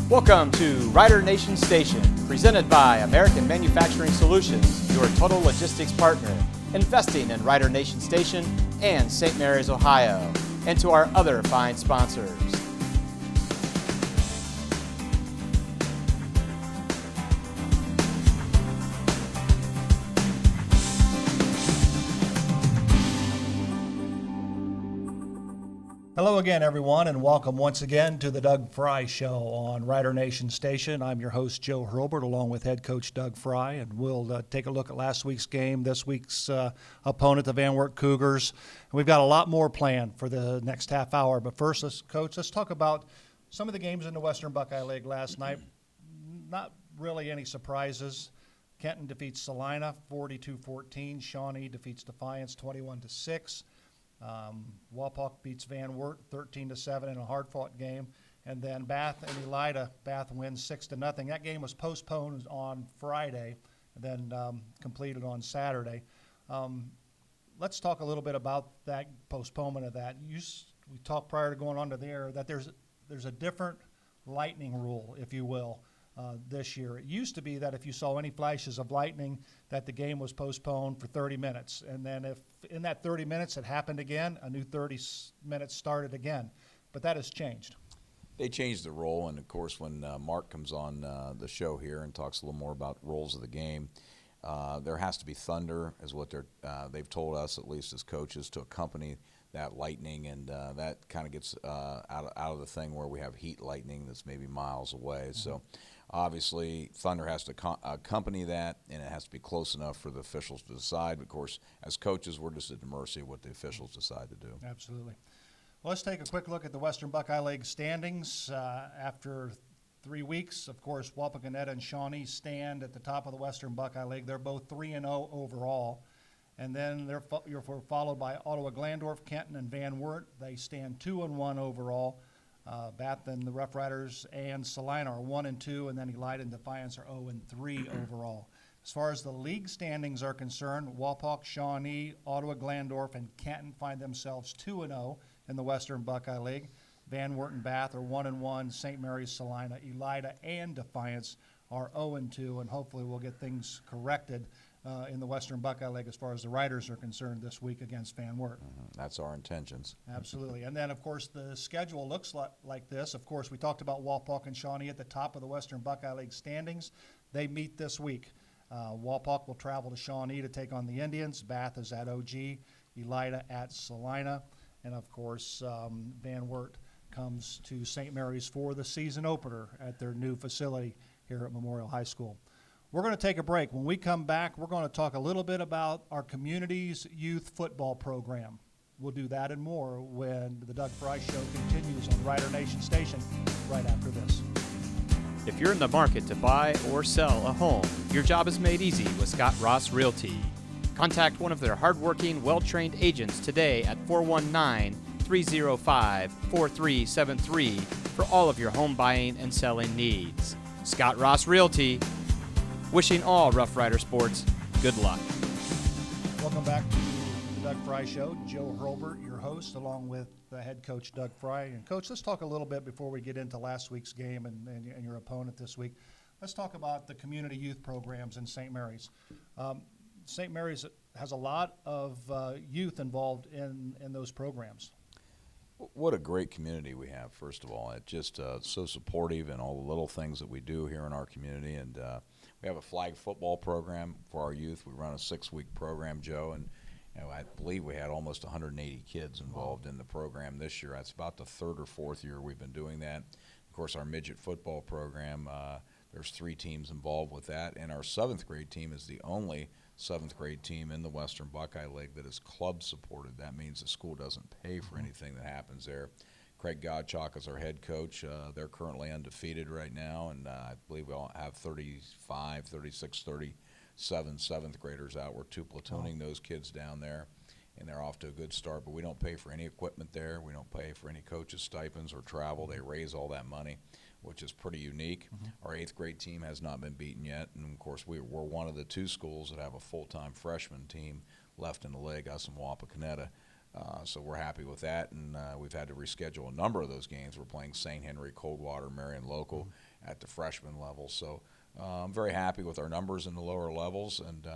Welcome to Rider Nation Station, presented by American Manufacturing Solutions, your total logistics partner, investing in Rider Nation Station and St. Mary's, Ohio, and to our other fine sponsors. Hello again, everyone, and welcome once again to the Doug Frye Show on Rider Nation Station. I'm your host, Joe Hurlbert, along with head coach Doug Frye, and we'll take a look at last week's game, this week's opponent, the Van Wert Cougars. And we've got a lot more planned for the next half hour. But first, let's talk about some of the games in the Western Buckeye League last night. Not really any surprises. Kenton defeats Salina 42-14. Shawnee defeats Defiance 21-6. Wapak beats Van Wert 13-7 in a hard-fought game, and then Bath and Elida. Bath wins 6-0. That game was postponed on Friday, and then completed on Saturday. Let's talk a little bit about that postponement of that. We talked prior to going on to the air that there's a different lightning rule, if you will, this year. It used to be that if you saw any flashes of lightning, that the game was postponed for 30 minutes. And then if in that 30 minutes it happened again, a new 30 minutes started again. But that has changed. They changed the rule, and of course when Mark comes on the show here and talks a little more about rules of the game, there has to be thunder, is what they've told us, at least as coaches, to accompany that lightning, and that kind of gets out of the thing where we have heat lightning that's maybe miles away. Mm-hmm. So obviously thunder has to accompany that, and it has to be close enough for the officials to decide. But of course, as coaches, we're just at the mercy of what the officials decide to do. Absolutely. Well, let's take a quick look at the Western Buckeye League standings. After 3 weeks, of course, Wapakoneta and Shawnee stand at the top of the Western Buckeye League. They're both 3-0 overall. And then you're followed by Ottawa Glandorf, Kenton, and Van Wert. They stand 2-1 overall. Bath and the Rough Riders and Salina are 1-2, and then Elida and Defiance are 0-3 overall. As far as the league standings are concerned, Wapak, Shawnee, Ottawa Glandorf, and Kenton find themselves 2-0 in the Western Buckeye League. Van Wert and Bath are 1-1. St. Mary's, Salina, Elida, and Defiance are 0-2, and hopefully we'll get things corrected in the Western Buckeye League as far as the Riders are concerned this week against Van Wert. That's our intentions. Absolutely. And then, of course, the schedule looks like this. Of course, we talked about Wapak and Shawnee at the top of the Western Buckeye League standings. They meet this week. Wapak will travel to Shawnee to take on the Indians. Bath is at OG. Elida at Salina. And, of course, Van Wert comes to St. Mary's for the season opener at their new facility here at Memorial High School. We're going to take a break. When we come back, we're going to talk a little bit about our community's youth football program. We'll do that and more when the Doug Frye Show continues on Rider Nation Station right after this. If you're in the market to buy or sell a home, your job is made easy with Scott Ross Realty. Contact one of their hardworking, well-trained agents today at 419-305-4373 for all of your home buying and selling needs. Scott Ross Realty. Wishing all Rough Rider sports good luck. Welcome back to the Doug Frye Show. Joe Hurlbert, your host, along with head coach Doug Frye. And, Coach, let's talk a little bit before we get into last week's game and your opponent this week. Let's talk about the community youth programs in St. Mary's. St. Mary's has a lot of youth involved in those programs. What a great community we have, first of all. It's just so supportive in all the little things that we do here in our community. And we have a flag football program for our youth. We run a 6-week program, Joe, and I believe we had almost 180 kids involved in the program this year. That's about the third or fourth year we've been doing that. Of course, our midget football program, there's 3 teams involved with that, and our 7th grade team is the only 7th grade team in the Western Buckeye League that is club supported. That means the school doesn't pay for anything that happens there. Craig Godchak is our head coach. They're currently undefeated right now, and I believe we all have 35, 36, 37 7th graders out. We're 2 platooning those kids down there, and they're off to a good start. But we don't pay for any equipment there. We don't pay for any coaches' stipends or travel. They raise all that money, which is pretty unique. Our 8th grade team has not been beaten yet, and of course we're one of the 2 schools that have a full-time freshman team left in the league, us and Wapakoneta. So we're happy with that, and we've had to reschedule a number of those games. We're playing St. Henry, Coldwater, Marion Local, at the freshman level. So I'm very happy with our numbers in the lower levels, and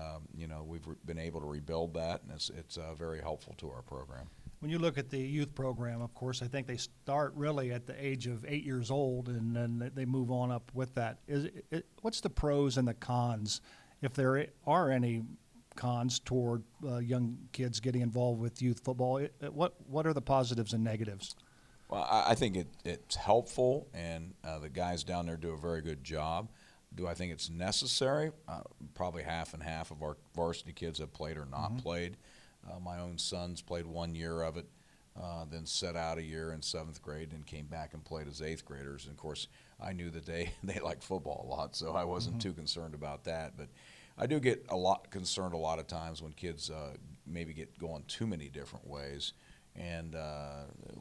we've been able to rebuild that, and it's very helpful to our program. When you look at the youth program, of course, I think they start really at the age of 8 years old, and then they move on up with that. What's the pros and the cons, if there are any cons toward young kids getting involved with youth football? What are the positives and negatives? Well, I think it's helpful, and the guys down there do a very good job. Do I think it's necessary? Probably half and half of our varsity kids have played or not played. My own sons played 1 year of it, then set out a year in 7th grade and came back and played as 8th graders. And, of course, I knew that they liked football a lot, so I wasn't too concerned about that. But I do get concerned a lot of times when kids maybe get going too many different ways. And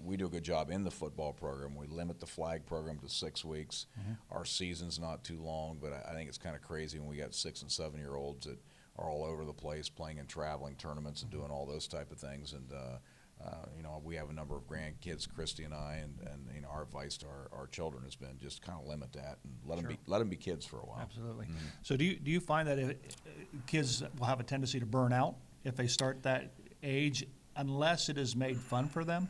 we do a good job in the football program. We limit the flag program to 6 weeks. Our season's not too long, but I think it's kind of crazy when we got 6 and 7-year-olds that are all over the place playing in traveling tournaments and doing all those type of things. And we have a number of grandkids, Christy and I, and our advice to our children has been just kind of limit that and let them be kids for a while. Absolutely. So do you find that kids will have a tendency to burn out if they start that age, unless it is made fun for them?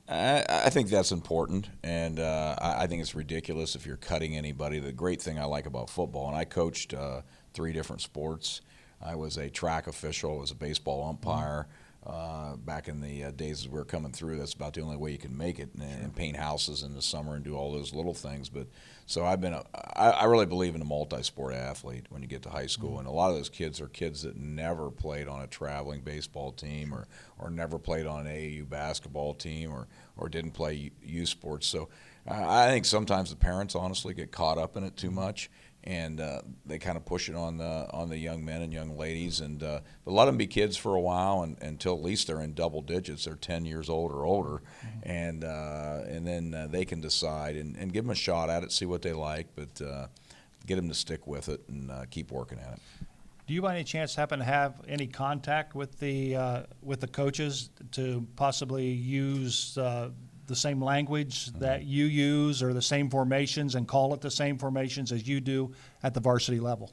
I think that's important, and I think it's ridiculous if you're cutting anybody. The great thing I like about football, and I coached 3 different sports. I was a track official. I was a baseball umpire. Back in the days as we were coming through, that's about the only way you can make it, and paint houses in the summer and do all those little things. But so I really believe in a multi-sport athlete when you get to high school, and a lot of those kids are kids that never played on a traveling baseball team or never played on an AAU basketball team or didn't play youth sports. So I think sometimes the parents honestly get caught up in it too much, and they kind of push it on the young men and young ladies, but let them be kids for a while until at least they're in double digits. They're 10 years old or older, and then they can decide and give them a shot at it, see what they like, but get them to stick with it and keep working at it. Do you by any chance happen to have any contact with the coaches to possibly use the same language that you use or the same formations and call it the same formations as you do at the varsity level?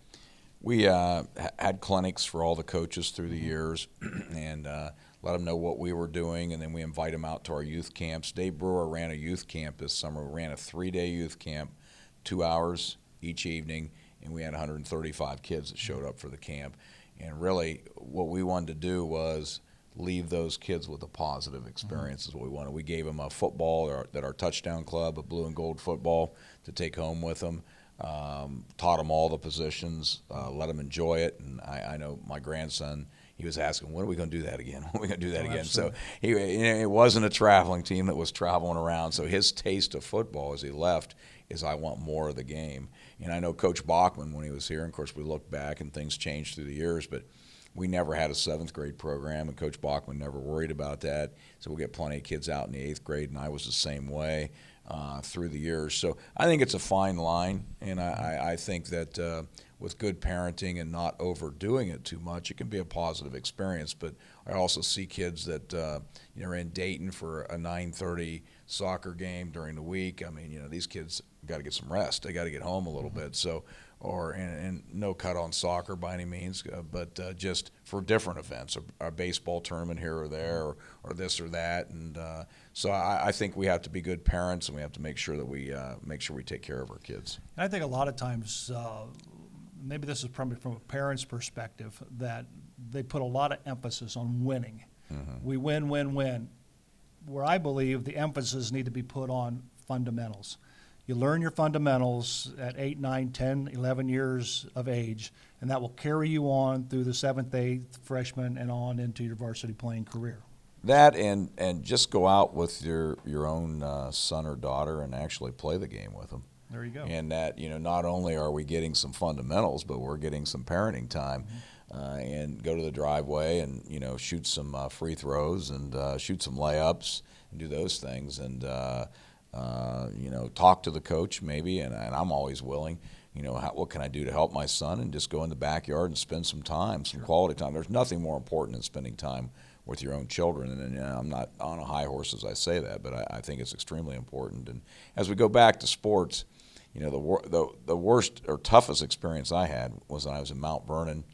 We had clinics for all the coaches through the years and let them know what we were doing, and then we invite them out to our youth camps. Dave Brewer ran a youth camp this summer. We ran a 3-day youth camp, 2 hours each evening, and we had 135 kids that showed up for the camp. And really what we wanted to do was leave those kids with a positive experience is what we wanted. We gave them a football that our touchdown club, a blue and gold football, to take home with them. Taught them all the positions, let them enjoy it. And I know my grandson, he was asking, when are we going to do that again? When are we going to do that again? Absolutely. So it wasn't a traveling team that was traveling around. So his taste of football as he left is I want more of the game. And I know Coach Bachman, when he was here, and of course we look back and things changed through the years, but we never had a 7th grade program, and Coach Bachman never worried about that. So we'll get plenty of kids out in the 8th grade, and I was the same way through the years. So I think it's a fine line, and I think that with good parenting and not overdoing it too much, it can be a positive experience. But I also see kids that are in Dayton for a 9:30 soccer game during the week. I mean, these kids got to get some rest. They got to get home a little bit. So. And no cut on soccer by any means, but just for different events, a baseball tournament here or there, or this or that. And so I think we have to be good parents, and we have to make sure that we take care of our kids. And I think a lot of times, maybe this is probably from a parent's perspective, that they put a lot of emphasis on winning. We win, win, win. Where I believe the emphasis need to be put on fundamentals. You learn your fundamentals at 8, 9, 10, 11 years of age, and that will carry you on through the 7th, 8th, freshman, and on into your varsity playing career. That and just go out with your own son or daughter and actually play the game with them. There you go. And that, not only are we getting some fundamentals, but we're getting some parenting time. And go to the driveway and, shoot some free throws and shoot some layups and do those things. And talk to the coach maybe, and I'm always willing. What can I do to help my son? And just go in the backyard and spend some time, some quality time. There's nothing more important than spending time with your own children. And I'm not on a high horse as I say that, but I think it's extremely important. And as we go back to sports, the worst or toughest experience I had was when I was in Mount Vernon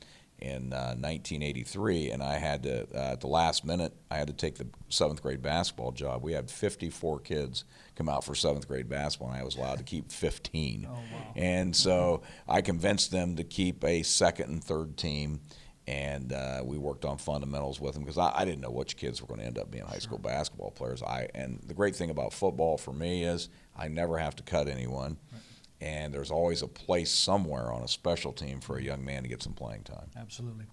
in 1983, and I had to, at the last minute, I had to take the 7th grade basketball job. We had 54 kids come out for 7th grade basketball, and I was allowed to keep 15. Oh, wow. And so I convinced them to keep a second and third team, and we worked on fundamentals with them because I didn't know which kids were going to end up being high school basketball players. And the great thing about football for me is I never have to cut anyone. Right. And there's always a place somewhere on a special team for a young man to get some playing time. Absolutely.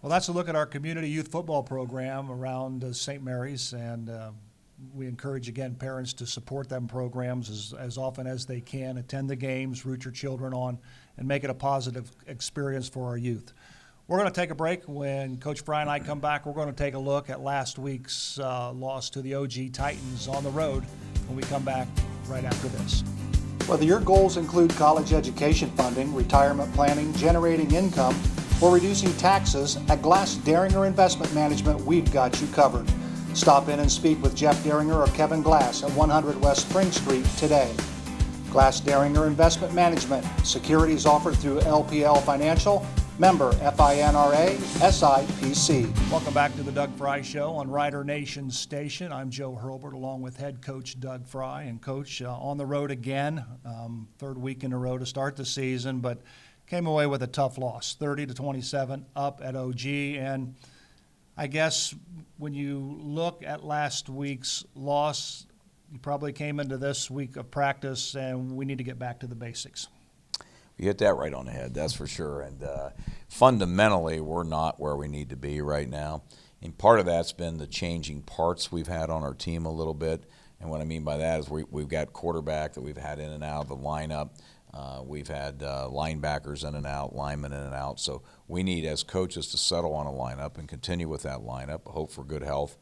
Well, that's a look at our community youth football program around St. Mary's, and we encourage, again, parents to support them programs as often as they can. Attend the games, root your children on, and make it a positive experience for our youth. We're going to take a break. When Coach Frye and I come back, we're going to take a look at last week's loss to the OG Titans on the road when we come back right after this. Whether your goals include college education funding, retirement planning, generating income, or reducing taxes, at Glass Derringer Investment Management, we've got you covered. Stop in and speak with Jeff Derringer or Kevin Glass at 100 West Spring Street today. Glass Derringer Investment Management. Securities offered through LPL Financial. Member FINRA, SIPC. Welcome back to the Doug Frye Show on Rider Nation Station. I'm Joe Hurlbert along with head coach Doug Frye. And Coach, on the road again, third week in a row to start the season, but came away with a tough loss, 30-27 up at OG. And I guess when you look at last week's loss, you probably came into this week of practice and we need to get back to the basics. You hit that right on the head, that's for sure. And fundamentally, we're not where we need to be right now. And part of that's been the changing parts we've had on our team a little bit. And what I mean by that is we've got quarterback that we've had in and out of the lineup. We've had linebackers in and out, linemen in and out. So we need, as coaches, to settle on a lineup and continue with that lineup, hope for good health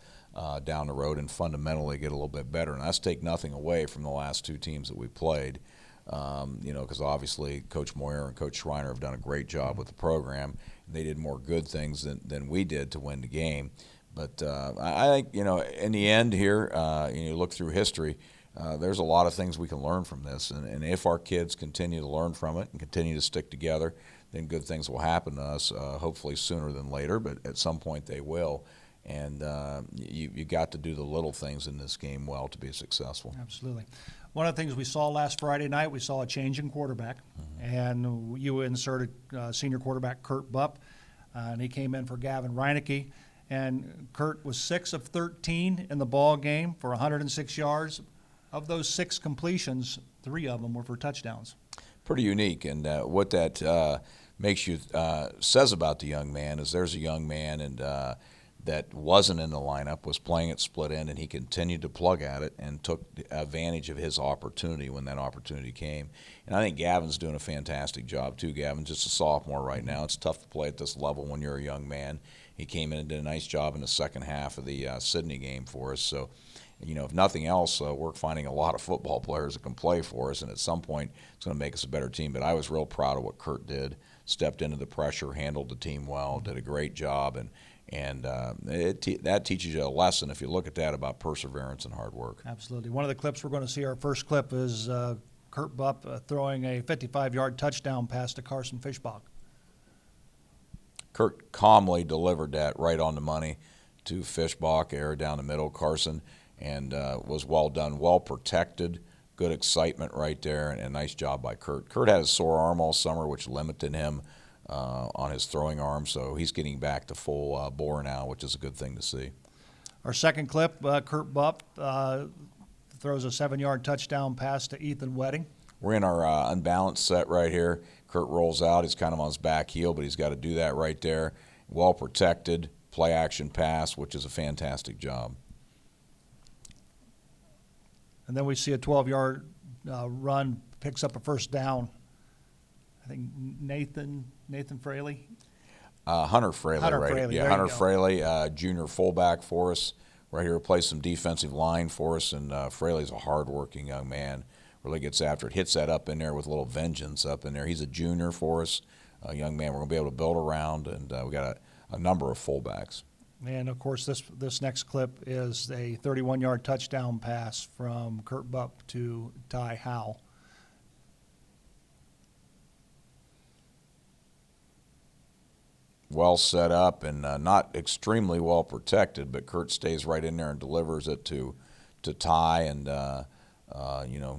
down the road, and fundamentally get a little bit better. And that's take nothing away from the last two teams that we played. Because obviously Coach Moyer and Coach Schreiner have done a great job with the program. They did more good things than we did to win the game. But I think, in the end here, you look through history, there's a lot of things we can learn from this. And if our kids continue to learn from it and continue to stick together, then good things will happen to us, hopefully sooner than later, but at some point they will. And you got to do the little things in this game well to be successful. Absolutely. One of the things we saw last Friday night, we saw a change in quarterback, and you inserted senior quarterback Kurt Bupp, and he came in for Gavin Reinecke. And Kurt was 6 of 13 in the ball game for 106 yards. Of those 6 completions, 3 of them were for touchdowns. Pretty unique, and what that makes you says about the young man is there's a young man and that wasn't in the lineup, was playing at split end, and he continued to plug at it and took advantage of his opportunity when that opportunity came. And I think Gavin's doing a fantastic job too. Gavin's just a sophomore right now. It's tough to play at this level when you're a young man. He came in and did a nice job in the second half of the Sydney game for us. So, if nothing else, we're finding a lot of football players that can play for us, and at some point it's going to make us a better team. But I was real proud of what Kurt did. Stepped into the pressure, handled the team well, did a great job, and that teaches you a lesson, if you look at that, about perseverance and hard work. Absolutely. One of the clips we're going to see, our first clip, is Kurt Bupp throwing a 55-yard touchdown pass to Carson Fischbach. Kurt calmly delivered that right on the money to Fischbach, air down the middle, Carson, and was well done, well protected, good excitement right there, and a nice job by Kurt. Kurt had a sore arm all summer, which limited him on his throwing arm, so he's getting back to full bore now, which is a good thing to see. Our second clip, Kurt Bupp throws a 7-yard touchdown pass to Ethan Wedding. We're in our unbalanced set right here. Kurt rolls out. He's kind of on his back heel, but he's got to do that right there. Well protected, play action pass, which is a fantastic job. And then we see a 12-yard run, picks up a first down. I think Nathan Fraley. Hunter Fraley, right? Fraley, yeah, Hunter Fraley, junior fullback for us, right here, plays some defensive line for us, and Fraley's a hard-working young man. Really gets after it, hits that up in there with a little vengeance up in there. He's a junior for us, a young man we're going to be able to build around, and we got a number of fullbacks. And, of course, this next clip is a 31-yard touchdown pass from Kurt Bupp to Ty Howell. well set up and not extremely well protected, but Kurt stays right in there and delivers it to Ty, and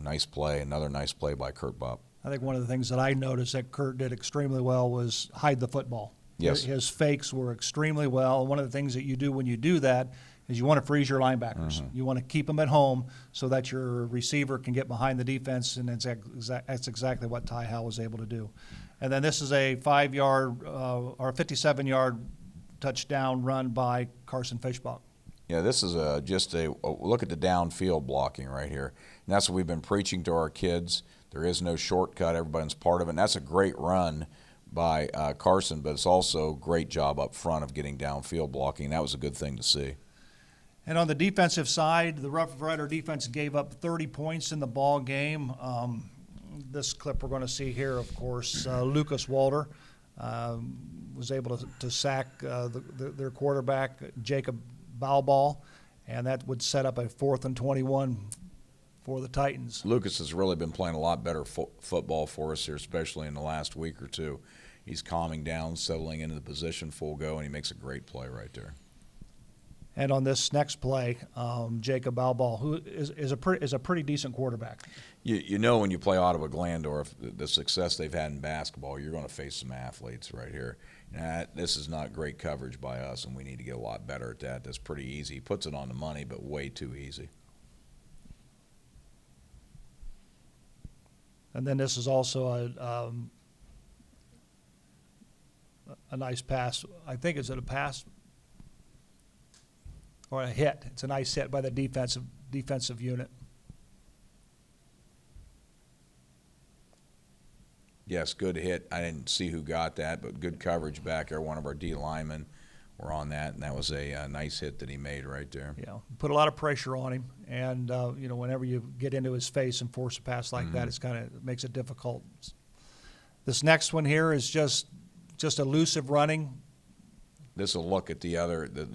nice play, another nice play by Kurt Bupp. I think one of the things that I noticed that Kurt did extremely well was hide the football. Yes. His fakes were extremely well. One of the things that you do when you do that is you want to freeze your linebackers. You want to keep them at home so that your receiver can get behind the defense, and that's exactly what Ty Howell was able to do. And then this is a 5-yard or 57-yard touchdown run by Carson Fishbach. Yeah, this is just a look at the downfield blocking right here. And that's what we've been preaching to our kids. There is no shortcut. Everybody's part of it. And that's a great run by Carson, but it's also a great job up front of getting downfield blocking. That was a good thing to see. And on the defensive side, the Rough Rider defense gave up 30 points in the ball game. This clip we're going to see here, of course, Lucas Walter was able to sack their quarterback, Jacob Balball, and that would set up a 4th and 21 for the Titans. Lucas has really been playing a lot better football for us here, especially in the last week or two. He's calming down, settling into the position full go, and he makes a great play right there. And on this next play, Jacob Balball, who is a pretty decent quarterback. You know when you play Ottawa Glandorf, the success they've had in basketball, you're going to face some athletes right here. This is not great coverage by us, and we need to get a lot better at that. That's pretty easy. He puts it on the money, but way too easy. And then this is also a nice pass. I think, is it a pass or a hit? It's a nice hit by the defensive unit. Yes, good hit. I didn't see who got that, but good coverage back there. One of our D linemen were on that, and that was a nice hit that he made right there. Yeah, put a lot of pressure on him, and whenever you get into his face and force a pass like that, it makes it difficult. This next one here is just elusive running. This will look at the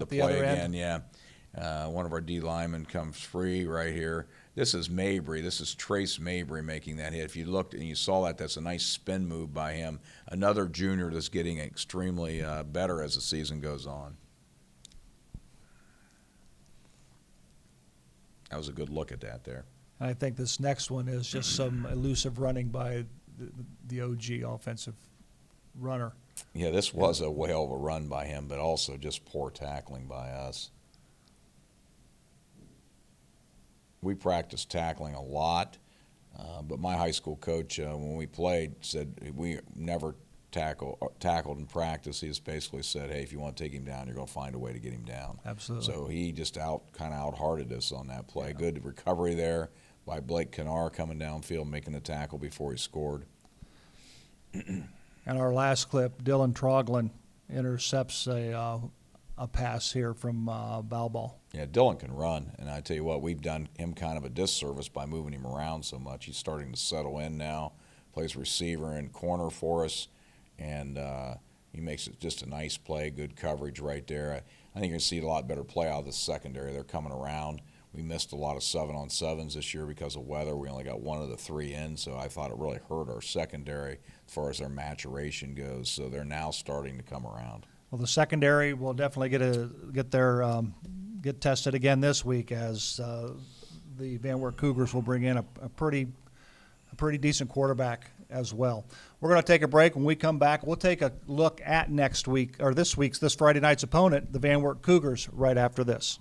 play other again. end. Yeah, one of our D linemen comes free right here. This is Mabry. This is Trace Mabry making that hit. If you looked and you saw that, that's a nice spin move by him. Another junior that's getting extremely better as the season goes on. That was a good look at that there. And I think this next one is just some elusive running by the OG offensive runner. Yeah, this was a whale of a run by him, but also just poor tackling by us. We practice tackling a lot, but my high school coach, when we played, said we never tackled in practice. He just basically said, hey, if you want to take him down, you're going to find a way to get him down. Absolutely. So he just kind of out-hearted us on that play. Yeah. Good recovery there by Blake Kennar coming downfield, making the tackle before he scored. And our last clip, Dylan Troglin intercepts a pass here from Balball. Yeah, Dylan can run, and I tell you what, we've done him kind of a disservice by moving him around so much. He's starting to settle in now, plays receiver and corner for us, and he makes it just a nice play, good coverage right there. I think you're going to see a lot better play out of the secondary. They're coming around. We missed a lot of 7-on-7s this year because of weather. We only got one of the 3 in, so I thought it really hurt our secondary as far as their maturation goes. So they're now starting to come around. Well, the secondary will definitely get tested again this week as the Van Wert Cougars will bring in a pretty decent quarterback as well. We're going to take a break. When we come back, we'll take a look at this Friday night's opponent, the Van Wert Cougars, right after this.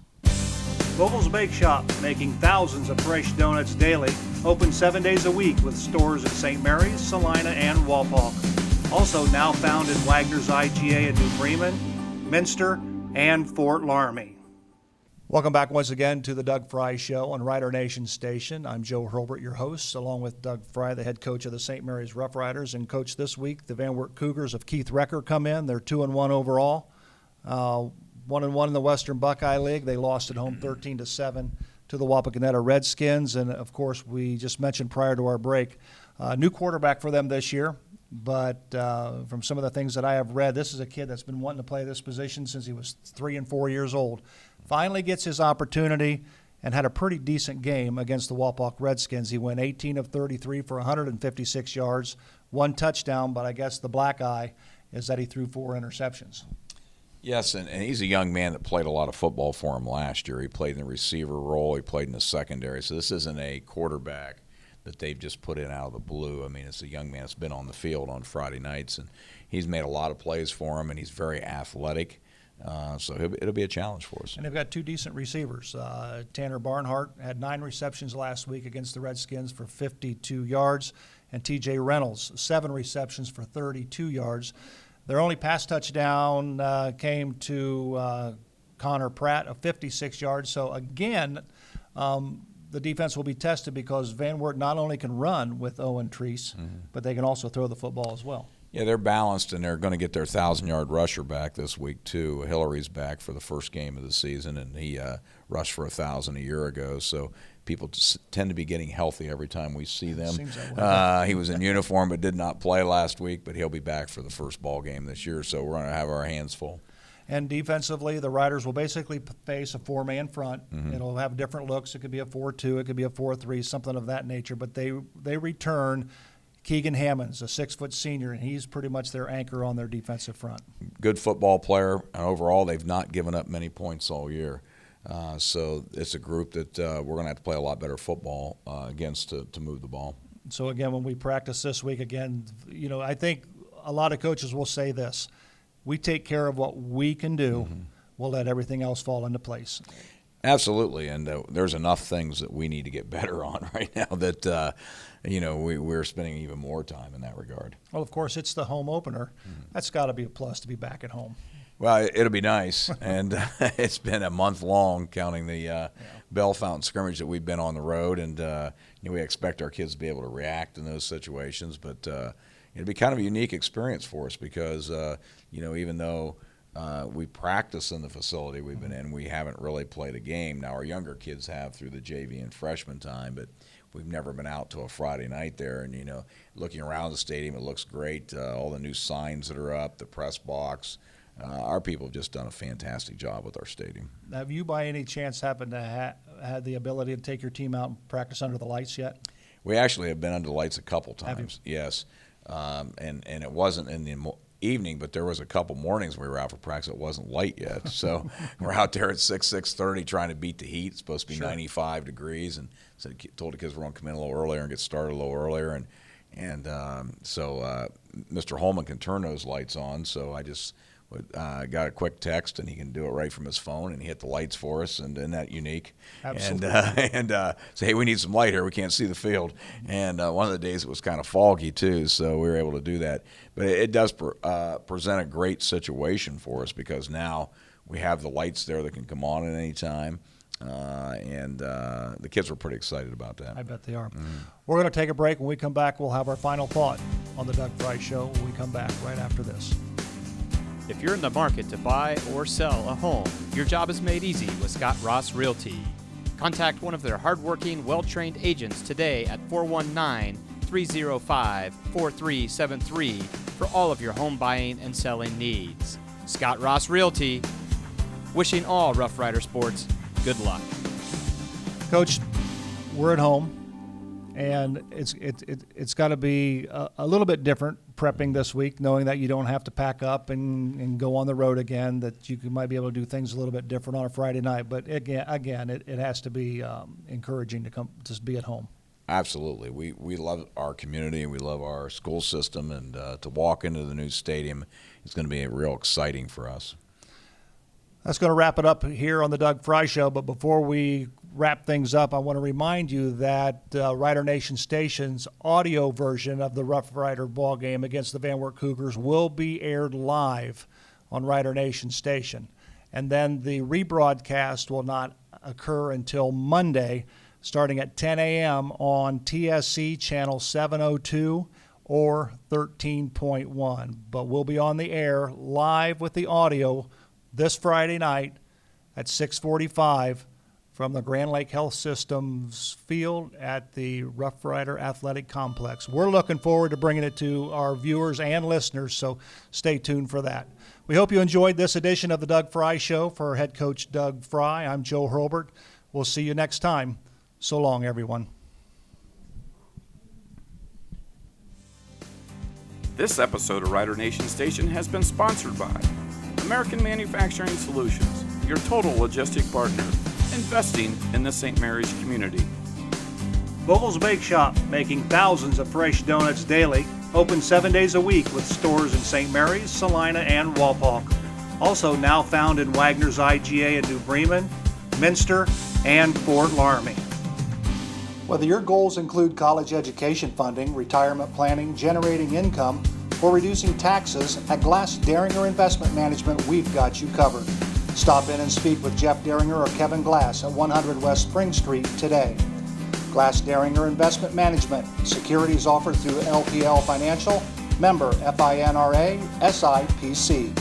Vogel's Bake Shop, making thousands of fresh donuts daily, open 7 days a week with stores at St. Mary's, Salina, and Walpock. Also now found in Wagner's IGA at New Bremen, Minster, and Fort Laramie. Welcome back once again to the Doug Frye Show on Rider Nation Station. I'm Joe Hurlbert, your host, along with Doug Frye, the head coach of the St. Mary's Rough Riders. And coach this week, the Van Wert Cougars of Keith Recker come in. They're 2-1 overall, 1-1 in the Western Buckeye League. They lost at home 13-7 to the Wapakoneta Redskins. And, of course, we just mentioned prior to our break, new quarterback for them this year. But from some of the things that I have read, this is a kid that's been wanting to play this position since he was 3 and 4 years old. Finally gets his opportunity and had a pretty decent game against the Walpock Redskins. He went 18 of 33 for 156 yards, 1 touchdown, but I guess the black eye is that he threw 4 interceptions. Yes, and he's a young man that played a lot of football for him last year. He played in the receiver role. He played in the secondary. So this isn't a quarterback that they've just put in out of the blue. I mean, it's a young man that's been on the field on Friday nights, and he's made a lot of plays for him, and he's very athletic. So it'll be a challenge for us. And they've got two decent receivers. Tanner Barnhart had 9 receptions last week against the Redskins for 52 yards, and T.J. Reynolds, 7 receptions for 32 yards. Their only pass touchdown came to Connor Pratt of 56 yards. So, again, the defense will be tested because Van Wert not only can run with Owen Treese, but they can also throw the football as well. Yeah, they're balanced, and they're going to get their 1,000-yard rusher back this week, too. Hillary's back for the first game of the season, and he rushed for 1,000 a year ago. So people tend to be getting healthy every time we see them. Seems that way. He was in uniform but did not play last week, but he'll be back for the first ball game this year. So we're going to have our hands full. And defensively, the Riders will basically face a 4-man front. It'll have different looks. It could be a 4-2, it could be a 4-3, something of that nature. But they return Keegan Hammonds, a 6-foot senior, and he's pretty much their anchor on their defensive front. Good football player, and overall they've not given up many points all year. So it's a group that we're going to have to play a lot better football against to move the ball. So, again, when we practice this week, again, I think a lot of coaches will say this. We take care of what we can do. We'll let everything else fall into place. Absolutely, and there's enough things that we need to get better on right now that we're spending even more time in that regard. Well, of course, it's the home opener. That's got to be a plus to be back at home. Well, it'll be nice, and it's been a month long, counting the Bell Fountain scrimmage that we've been on the road, and we expect our kids to be able to react in those situations. But it'll be kind of a unique experience for us because even though we practice in the facility we've been in, we haven't really played a game. Now our younger kids have through the JV and freshman time, but we've never been out to a Friday night there. And looking around the stadium, it looks great. All the new signs that are up, the press box. Our people have just done a fantastic job with our stadium. Have you, by any chance, happened to had the ability to take your team out and practice under the lights yet? We actually have been under the lights a couple times. Yes, and it wasn't in the evening, but there was a couple mornings we were out for practice. It wasn't light yet, so we're out there at 6:30 trying to beat the heat. It's supposed to be 95 degrees, and so told the kids we're going to come in a little earlier and get started a little earlier, and so Mr. Holman can turn those lights on. So I just got a quick text, and he can do it right from his phone, and he hit the lights for us, and isn't that unique? Absolutely. And say, hey, we need some light here. We can't see the field. And one of the days it was kind of foggy, too, so we were able to do that. But it does present a great situation for us because now we have the lights there that can come on at any time. And the kids were pretty excited about that. I bet they are. We're going to take a break. When we come back, we'll have our final thought on the Doug Frye Show when we come back right after this. If you're in the market to buy or sell a home, your job is made easy with Scott Ross Realty. Contact one of their hardworking, well-trained agents today at 419-305-4373 for all of your home buying and selling needs. Scott Ross Realty, wishing all Rough Rider sports good luck. Coach, we're at home, and it's got to be a little bit different prepping this week, knowing that you don't have to pack up and go on the road again, that you might be able to do things a little bit different on a Friday night. But again, it has to be encouraging to be at home. Absolutely. We love our community, and we love our school system, and to walk into the new stadium is going to be real exciting for us. That's going to wrap it up here on the Doug Frye Show. But before we wrap things up, I want to remind you that Rider Nation Station's audio version of the Rough Rider ball game against the Van Wert Cougars will be aired live on Rider Nation Station. And then the rebroadcast will not occur until Monday, starting at 10 a.m. on TSC Channel 702 or 13.1. But we'll be on the air live with the audio this Friday night at 6:45 from the Grand Lake Health Systems field at the Rough Rider Athletic Complex. We're looking forward to bringing it to our viewers and listeners, so stay tuned for that. We hope you enjoyed this edition of the Doug Frye Show. For head coach Doug Frye, I'm Joe Hurlbert. We'll see you next time. So long, everyone. This episode of Rider Nation Station has been sponsored by American Manufacturing Solutions, your total logistic partner, investing in the St. Mary's community. Vogel's Bake Shop, making thousands of fresh donuts daily, open 7 days a week with stores in St. Mary's, Salina, and Walpock. Also now found in Wagner's IGA in New Bremen, Minster, and Fort Laramie. Whether your goals include college education funding, retirement planning, generating income, or reducing taxes, at Glass Derringer Investment Management, we've got you covered. Stop in and speak with Jeff Derringer or Kevin Glass at 100 West Spring Street today. Glass Derringer Investment Management, securities offered through LPL Financial, member FINRA, SIPC.